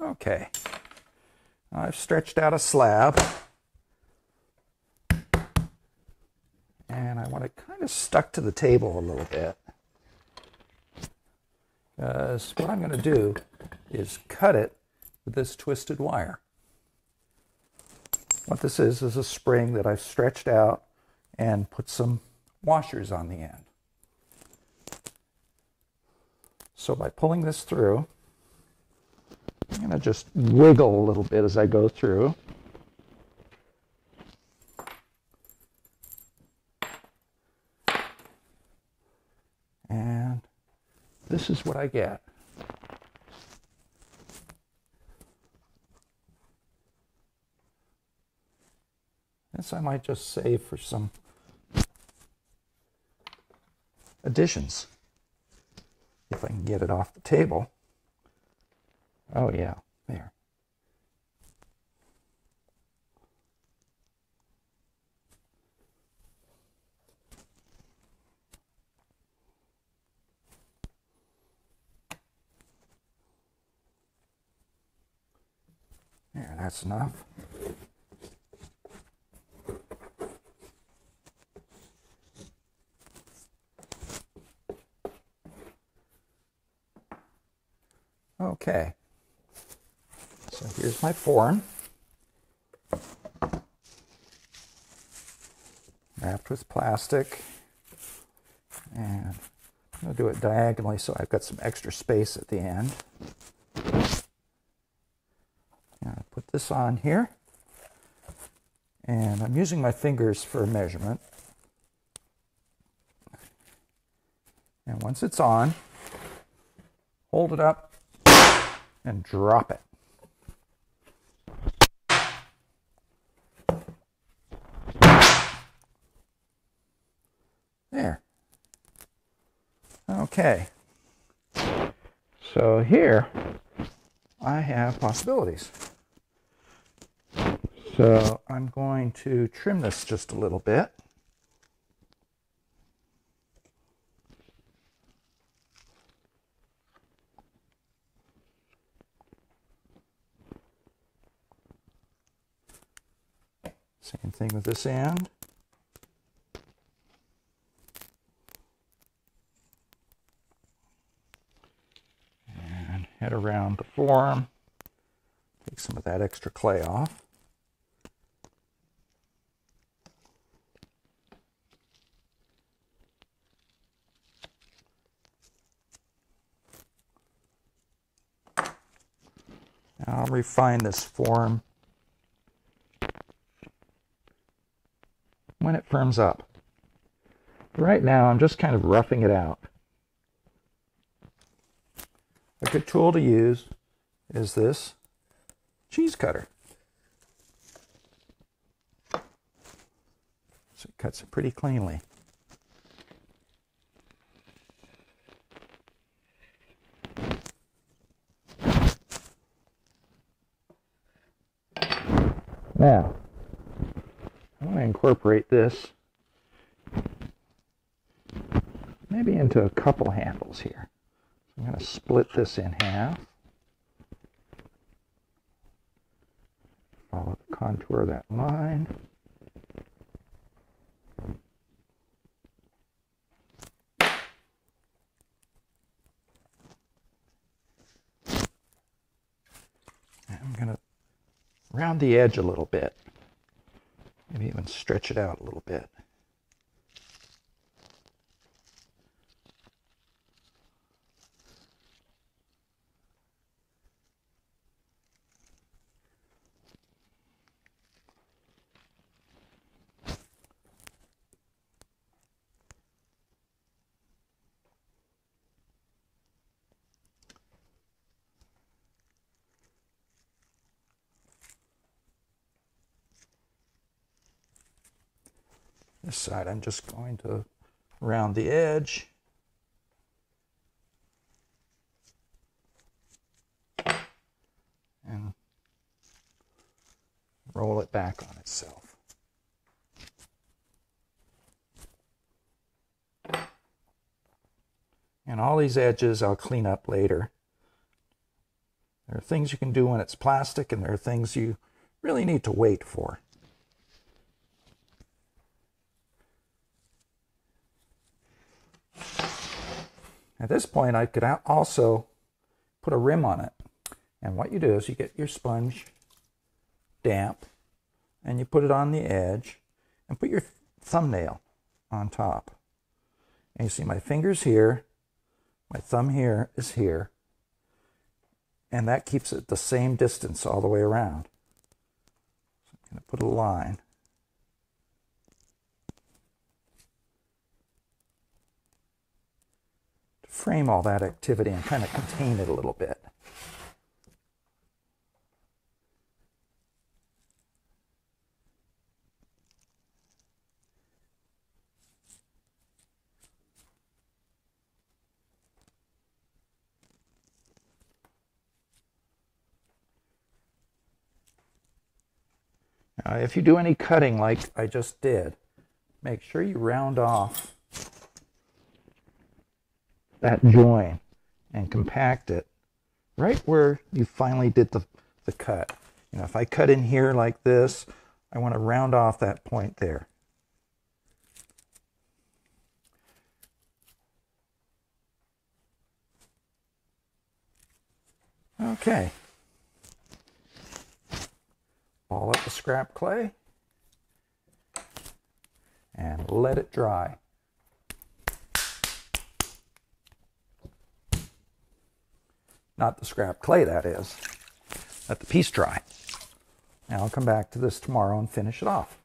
Okay, I've stretched out a slab, and I want it kind of stuck to the table a little bit. Because what I'm going to do is cut it with this twisted wire. What this is a spring that I've stretched out and put some washers on the end. So by pulling this through, I'm going to just wiggle a little bit as I go through. And this is what I get. This I might just save for some additions. If I can get it off the table. Oh yeah, there. There, that's enough. Okay, so here's my form, wrapped with plastic, and I'm going to do it diagonally so I've got some extra space at the end. Now I put this on here, and I'm using my fingers for a measurement, and once it's on, hold it up and drop it. There. Okay. So here I have possibilities. So I'm going to trim this just a little bit. Same thing with this end. And head around the form. Take some of that extra clay off. Now I'll refine this form when it firms up. Right now, I'm just kind of roughing it out. A good tool to use is this cheese cutter. So it cuts it pretty cleanly. Now, I want to incorporate this maybe into a couple handles here. So I'm going to split this in half. Follow the contour of that line. And I'm going to round the edge a little bit. Maybe even stretch it out a little bit. This side, I'm just going to round the edge. And roll it back on itself. And all these edges I'll clean up later. There are things you can do when it's plastic, and there are things you really need to wait for. At this point, I could also put a rim on it. And what you do is you get your sponge damp, and you put it on the edge, and put your thumbnail on top. And you see my fingers here, my thumb here is here, and that keeps it the same distance all the way around. So I'm going to put a line. To frame all that activity and kind of contain it a little bit. Now, if you do any cutting like I just did, make sure you round off that join and compact it right where you finally did the cut. You know, if I cut in here like this, I want to round off that point there. Okay. Ball up the scrap clay and let it dry. Not the scrap clay, that is. Let the piece dry. Now I'll come back to this tomorrow and finish it off.